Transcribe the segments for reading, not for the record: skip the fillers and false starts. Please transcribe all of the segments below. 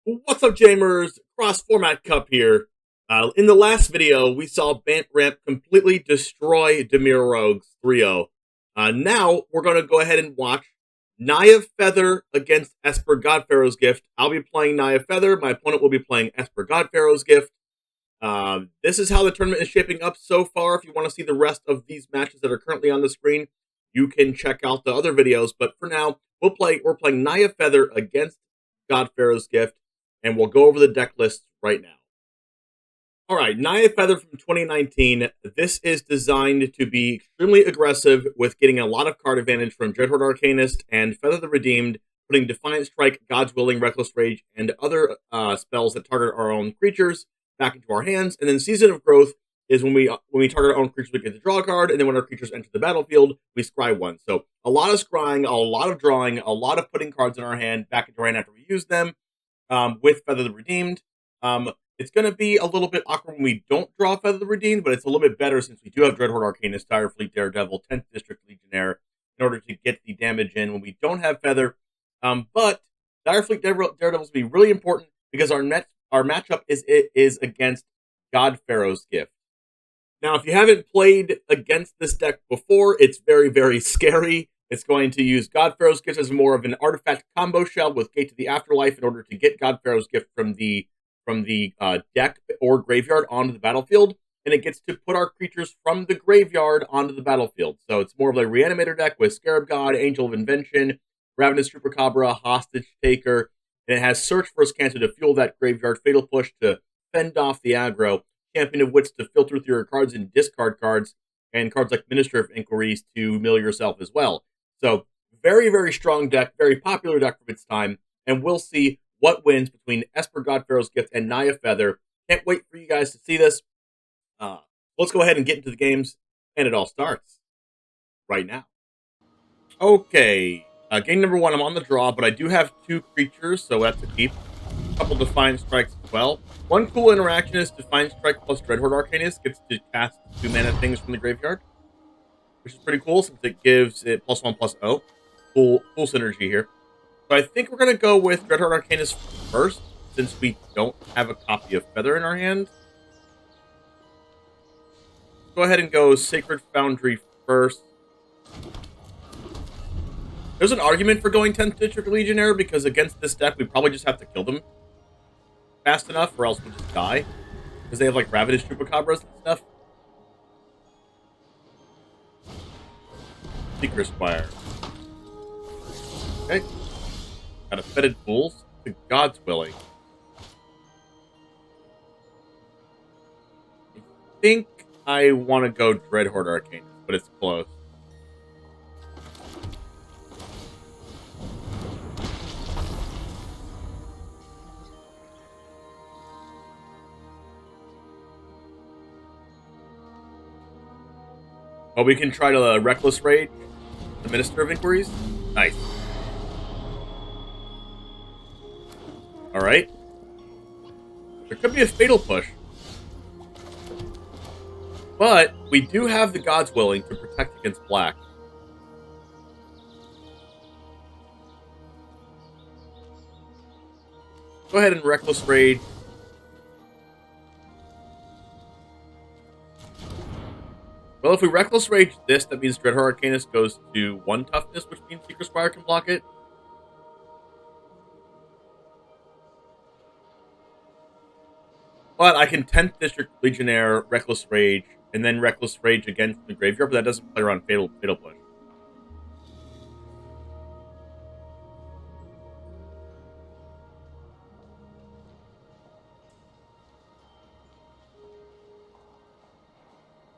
What's up, Jamers? Cross Format Cup here. In the last video, we saw Bant Ramp completely destroy Demir Rogues 3-0. Now, we're going to go ahead and watch NAYA Feather against ESPER God-PHARAOH'S Gift. I'll be playing NAYA Feather. My opponent will be playing ESPER God-PHARAOH'S Gift. This is how the tournament is shaping up so far. If you want to see the rest of these matches that are currently on the screen, you can check out the other videos. But for now, we're playing NAYA Feather against God-PHARAOH'S Gift. And we'll go over the deck list right now. Alright, NAYA Feather from 2019. This is designed to be extremely aggressive with getting a lot of card advantage from Dreadhorde Arcanist and Feather the Redeemed, putting Defiant Strike, God's Willing, Reckless Rage, and other spells that target our own creatures back into our hands. And then Season of Growth is when we target our own creatures, we get to draw a card, and then when our creatures enter the battlefield, we scry one. So a lot of scrying, a lot of drawing, a lot of putting cards in our hand back into our hand after we use them. With Feather the Redeemed. It's going to be a little bit awkward when we don't draw Feather the Redeemed, but it's a little bit better since we do have Dreadhorde Arcanist, Direfleet Daredevil, 10th District Legionnaire in order to get the damage in when we don't have Feather. But Direfleet Daredevil is going to be really important because our matchup is against God-PHARAOH'S Gift. Now, if you haven't played against this deck before, it's very, very scary. It's going to use God-PHARAOH'S Gift as more of an artifact combo shell with Gate to the Afterlife in order to get God-PHARAOH'S Gift from the deck or graveyard onto the battlefield, and it gets to put our creatures from the graveyard onto the battlefield. So it's more of a Reanimator deck with Scarab God, Angel of Invention, Ravenous Chupacabra, Hostage Taker, and it has Search for Scanto to fuel that graveyard, Fatal Push to fend off the aggro, Champion of Wits to filter through your cards and discard cards, and cards like Minister of Inquiries to mill yourself as well. So, very, very strong deck, very popular deck of its time, and we'll see what wins between ESPER God-PHARAOH'S Gift and NAYA Feather. Can't wait for you guys to see this. Let's go ahead and get into the games, and it all starts right now. Okay, game number one, I'm on the draw, but I do have two creatures, so that's a keep. A couple Defiant Strikes as well. One cool interaction is Defiant Strike plus Dreadhorde Arcanist gets to cast 2 mana things from the graveyard, which is pretty cool since it gives it +1/+0. Cool synergy here. So I think we're going to go with Dreadhorde Arcanist first, since we don't have a copy of Feather in our hand. Let's go ahead and go Sacred Foundry first. There's an argument for going 10th District Legionnaire, because against this deck, we probably just have to kill them fast enough, or else we'll just die. Because they have, like, Ravenous Chupacabras and stuff. Seeker Squire. Okay. Got a Fetid Fools to God's Willing. I think I want to go Dreadhorde Arcanist, but it's close. Well, we can try to Reckless Rage the Minister of Inquiries. Nice. Alright. There could be a Fatal Push. But we do have the God's Willing to protect against black. Go ahead and Reckless Rage. Well, if we Reckless Rage this, that means Dreadhorde Arcanist goes to 1 toughness, which means Seeker Squire can block it. But I can 10th District Legionnaire, Reckless Rage, and then Reckless Rage against the graveyard, but that doesn't play around Fatal Push.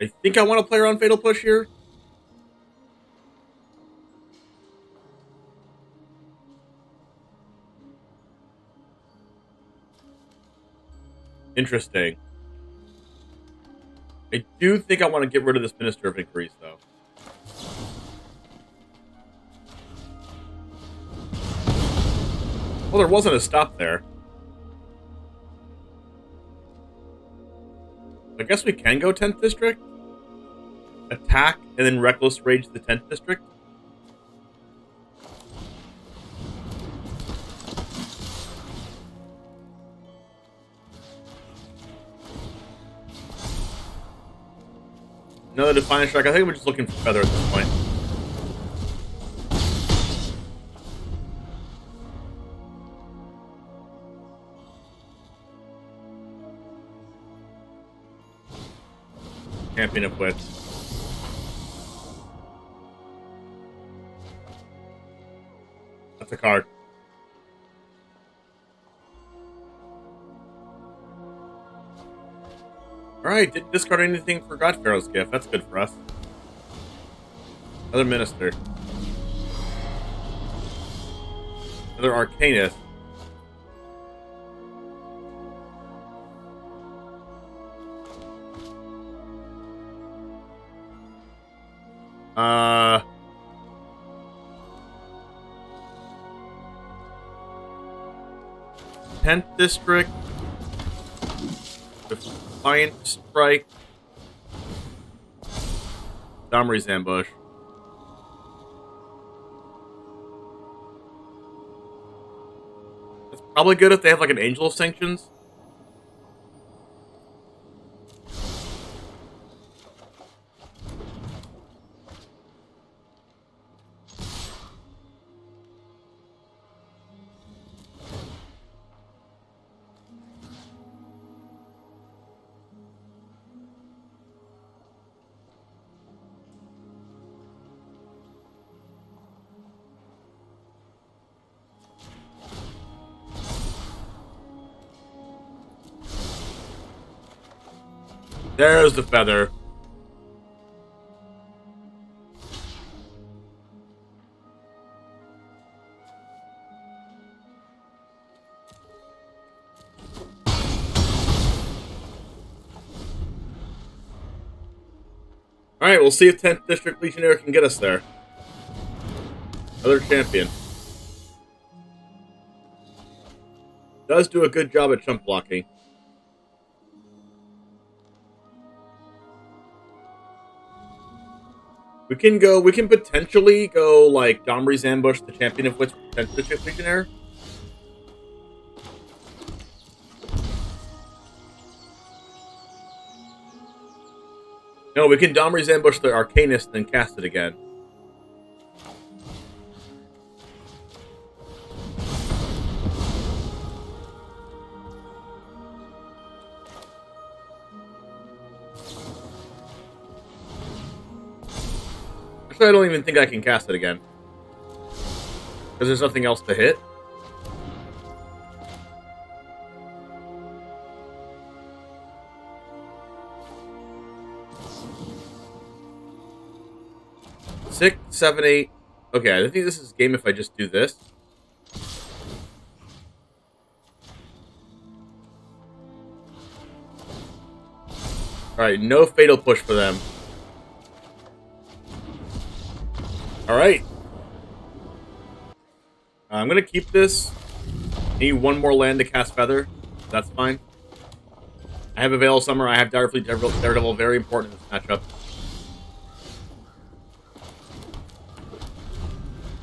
I think I want to play around Fatal Push here. Interesting. I do think I want to get rid of this Minister of Inquiries, though. Well, there wasn't a stop there. I guess we can go 10th District. Attack, and then Reckless Rage the 10th District. Another Defiant Strike. I think we're just looking for Feather at this point. Champion of Wits. That's a card. Alright, didn't discard anything for God-Pharaoh's Gift. That's good for us. Another Minister. Another Arcanist. Tenth District. Defiant Strike. Domri's Ambush. That's probably good if they have like an Angel of Sanctions. There's the Feather. Alright, we'll see if 10th District Legionnaire can get us there. Another champion. Does do a good job at chump blocking. We can potentially go like Domri's Ambush, the Champion of Wits, 10th District Legionnaire. No, we can Domri's Ambush the Arcanist and then cast it again. Actually, I don't even think I can cast it again. Because there's nothing else to hit. Six, 7, 8. Okay, I think this is game if I just do this. Alright, no Fatal Push for them. Alright. I'm going to keep this. Need one more land to cast Feather. That's fine. I have a Veil of Summer. I have Daredevil. Very important in this matchup.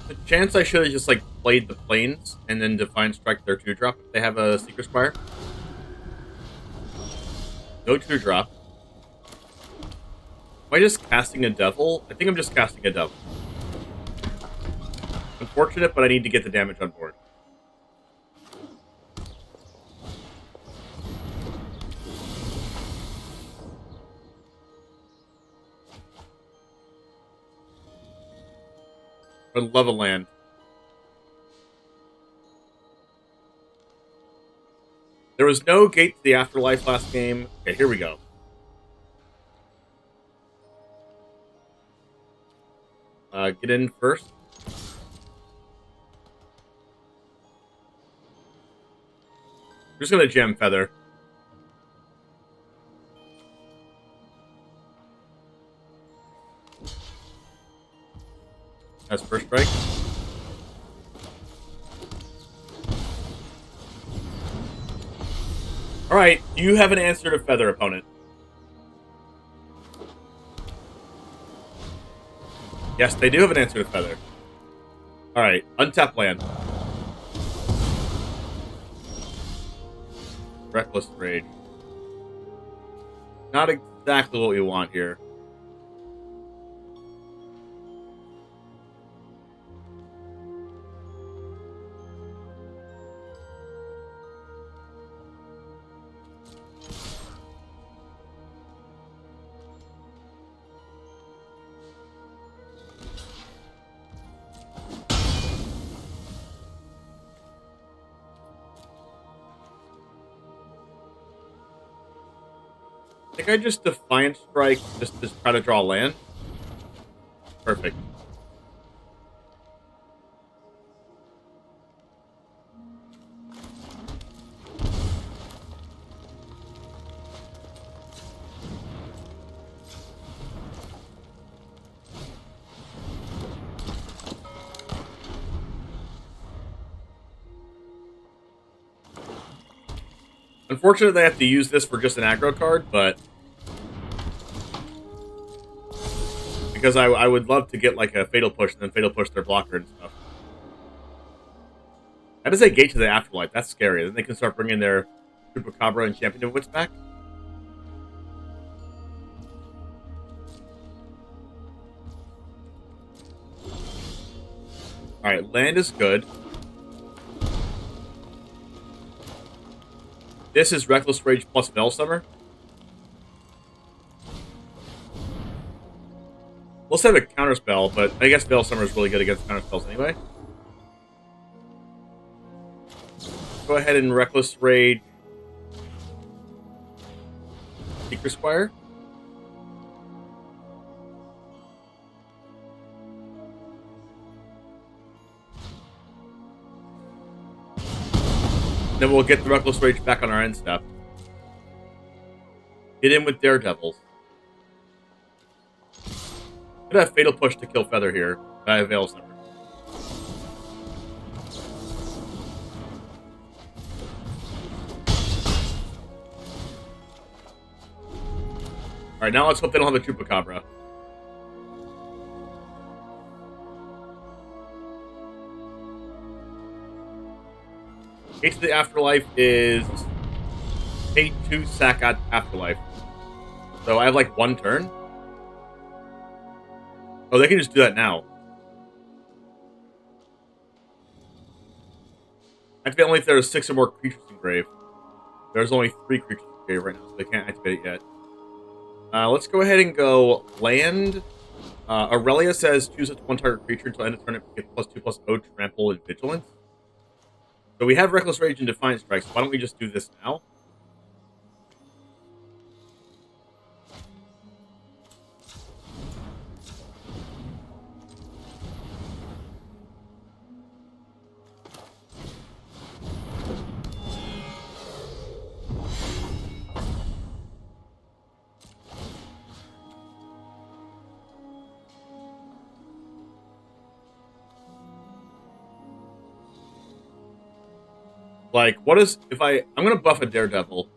The chance I should have just like played the Plains and then Defiant Strike their 2-drop if they have a Secret Spire. No 2-drop. Am I just casting a Devil? I think I'm just casting a Devil. Unfortunate, but I need to get the damage on board. I love a land. There was no gate to the Afterlife last game. Okay, here we go. Get in first. I'm just gonna gem Feather. That's first strike. Alright, do you have an answer to Feather, opponent? Yes, they do have an answer to Feather. Alright, untap land. Reckless Rage. Not exactly what we want here. I think I just Defiant Strike just to try to draw land. Perfect. Unfortunately, they have to use this for just an aggro card, but because I would love to get like a Fatal Push and then Fatal Push their blocker and stuff. How does they gate to the Afterlife? That's scary. Then they can start bringing their Chupacabra and Champion of Wits back. Alright, land is good. This is Reckless Rage plus Veilsummer. Let's have a counterspell, but I guess Veilsummer is really good against counterspells anyway. Go ahead and Reckless Rage Secret Squire. Then we'll get the Reckless Rage back on our end step. Get in with Daredevils. Could have Fatal Push to kill Feather here. I have Veilsummer. Alright, now let's hope they don't have a Chupacabra. Gate to the Afterlife is pay 2 sack at Afterlife. So I have like 1 turn. Oh, they can just do that now. Activate only if there are 6 or more creatures in grave. There's only 3 creatures in grave right now, so they can't activate it yet. Let's go ahead and go land. Aurelia says choose a 1 target creature until end of turn. Get +2/+0 trample and vigilance. So we have Reckless Rage and Defiant Strike, so why don't we just do this now? Like, what is if I'm gonna buff a Daredevil.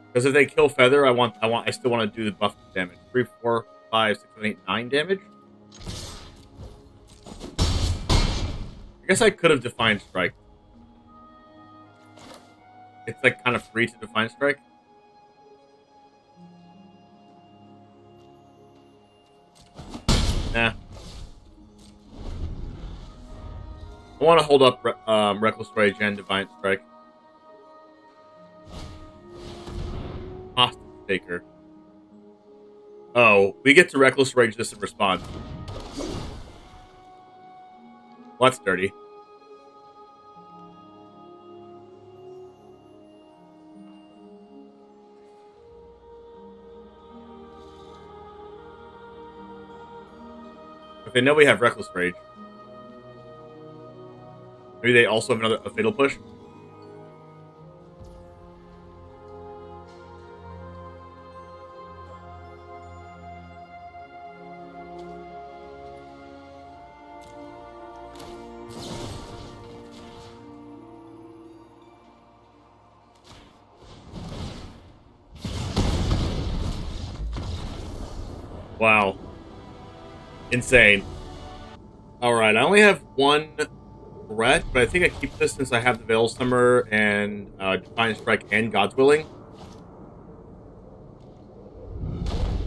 Because if they kill Feather, I still want to do the buff damage. 3, 4, 5, 6, 7, 8, 9 damage. I guess I could have Defiant Strike. It's like kind of free to Defiant Strike. Nah. I want to hold up Reckless Rage and Defiant Strike. Hostage Taker. Oh, we get to Reckless Rage this in response. Well, that's dirty. If they know we have Reckless Rage. Maybe they also have a Fatal Push. Wow. Insane. Alright, I only have 1 threat, but I think I keep this since I have the Veilsummer and Defiant Strike and God's Willing.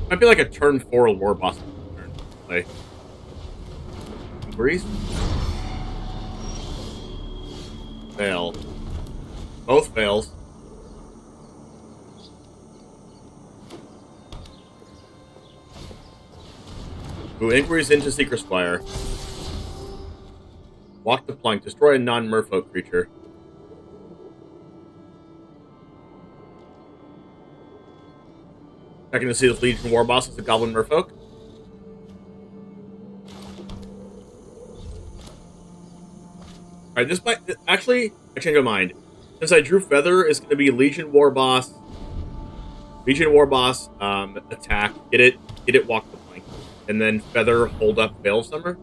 Might be like a turn 4 War Boss turn play. Breeze. Fail. Both fails. Ooh, inquiries into Secret Squire. Walk the plank. Destroy a non-merfolk creature. Checking to see if Legion War Boss is a Goblin Merfolk. Alright, this might... Actually, I changed my mind. Since I drew Feather, it's going to be Legion War Boss. Legion War Boss, attack, get it, walk the plank. And then Feather, hold up, Veil Summer.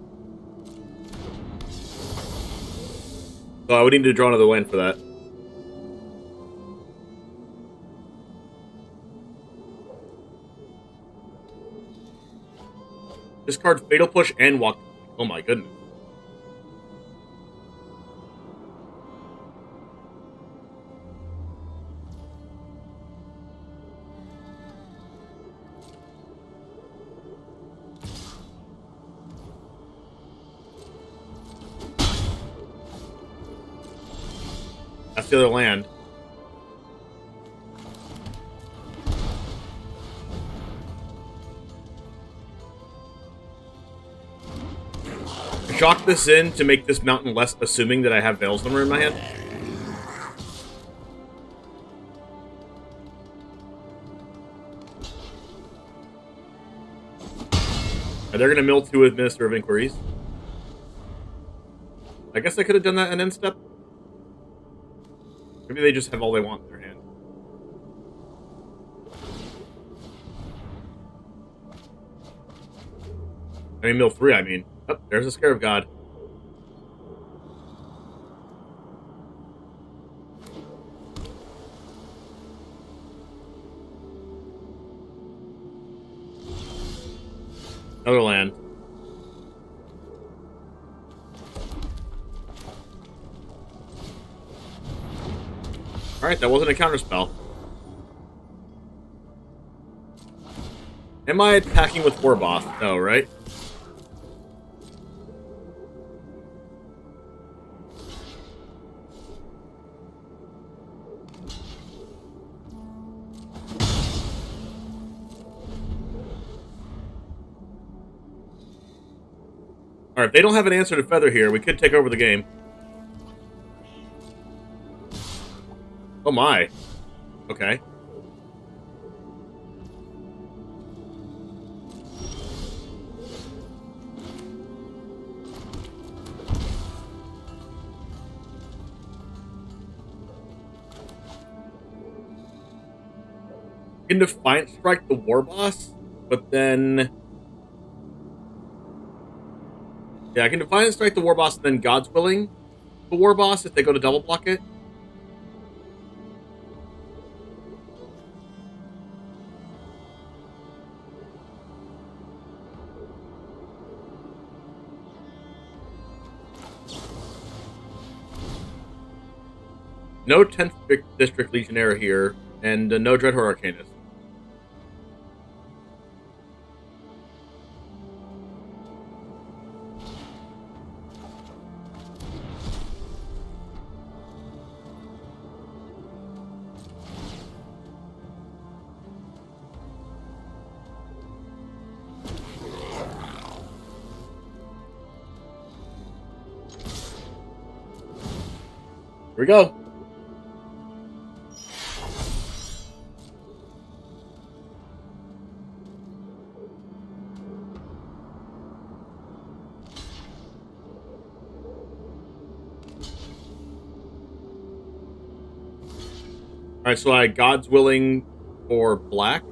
So I would need to draw another land for that. Discard Fatal Push and walk the plank. Oh my goodness. That's the other land. Shock this in to make this mountain less assuming that I have Veil Summer in my hand. They're going to mill 2 with Minister of Inquiries. I guess I could have done that in an end step. Maybe they just have all they want in their hand. I mean, mill 3, I mean. Oh, there's a Scarab God. Another land. Alright, that wasn't a counterspell. Am I attacking with Warboss? No, right? Alright, if they don't have an answer to Feather here, we could take over the game. Oh my. Okay. In Defiant Strike the War Boss, but then... Yeah, I can Defiant Strike the War Boss and then God's Willing the War Boss if they go to double block it. No 10th District Legionnaire here, and no Dreadhorde Arcanist. Here we go. Alright, so I God's Willing for black.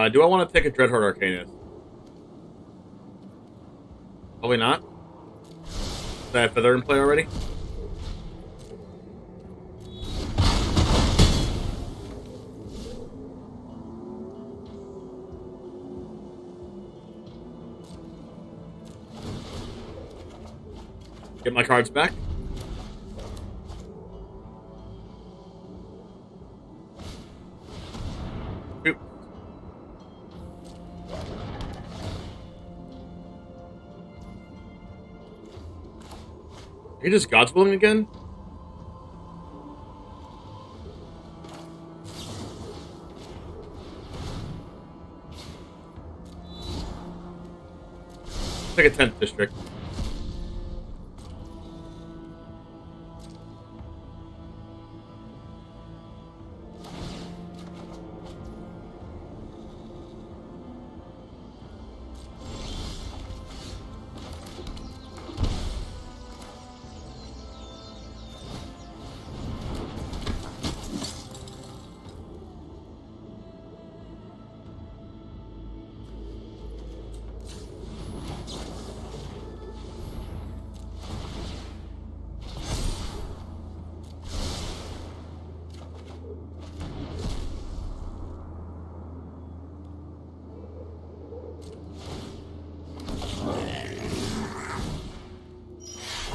Do I want to take a Dreadhorde Arcanist? Probably not. Did I have Feather in play already? Get my cards back. You just God's Willing again? Take a 10th district.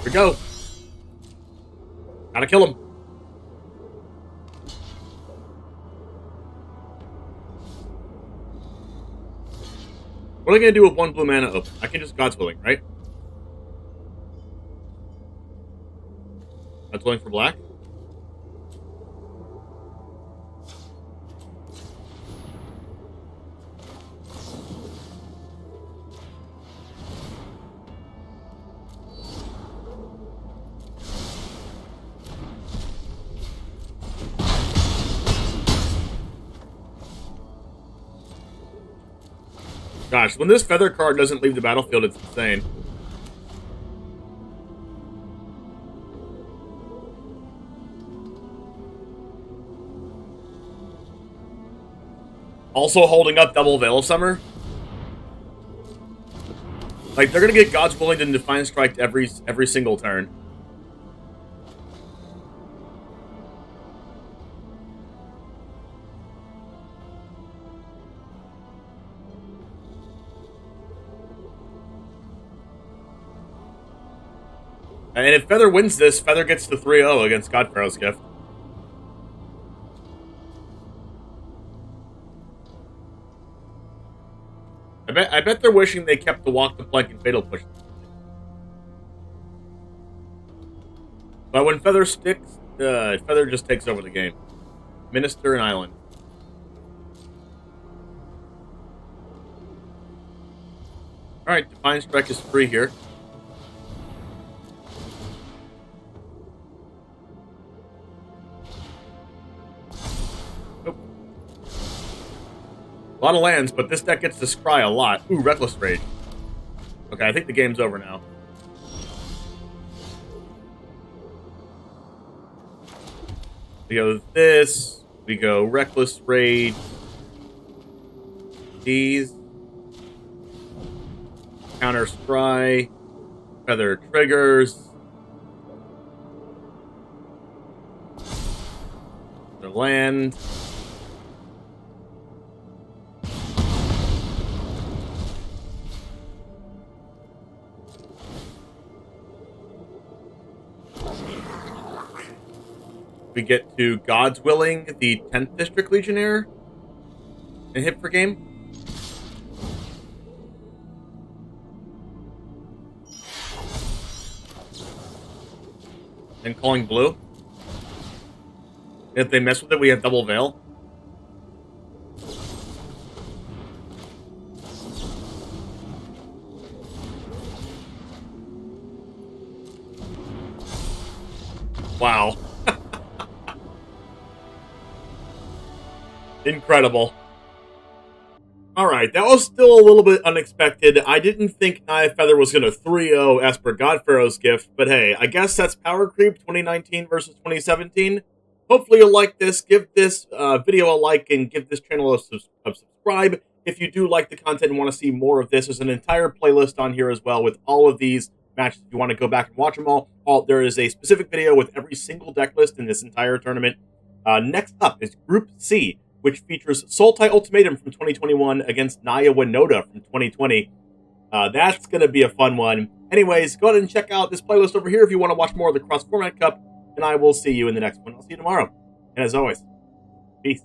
Here we go. Gotta kill him. What am I gonna do with 1 blue mana open? I can just God's Willing, right? God's Willing for black? Gosh, when this feather card doesn't leave the battlefield, it's insane. Also holding up double Veil of Summer. Like, they're gonna get God's Willing to Defiant Strike every single turn. And if Feather wins this, Feather gets the 3-0 against God-Pharaoh's Gift. I bet they're wishing they kept the Walk the Plank and Fatal Push. But when Feather sticks, Feather just takes over the game. Minister and Island. Alright, Defiant Strike is free here. A lot of lands, but this deck gets to scry a lot. Ooh, Reckless Rage. Okay, I think the game's over now. We go this. We go Reckless Rage. These. Counter Scry. Feather triggers. The land. We get to God's Willing, the 10th District Legionnaire, and hit for game. And calling blue. If they mess with it, we have double Veil. Wow. Incredible. Alright, that was still a little bit unexpected. I didn't think Naya Feather was going to 3-0 Esper God-Pharaoh's Gift, but hey, I guess that's Power Creep 2019 versus 2017. Hopefully you'll like this. Give this video a like and give this channel a subscribe. If you do like the content and want to see more of this, there's an entire playlist on here as well with all of these matches. If you want to go back and watch them all, there is a specific video with every single deck list in this entire tournament. Next up is Group C, which features Sultai Ultimatum from 2021 against Naya Winota from 2020. That's going to be a fun one. Anyways, go ahead and check out this playlist over here if you want to watch more of the Cross Format Cup, and I will see you in the next one. I'll see you tomorrow. And as always, peace.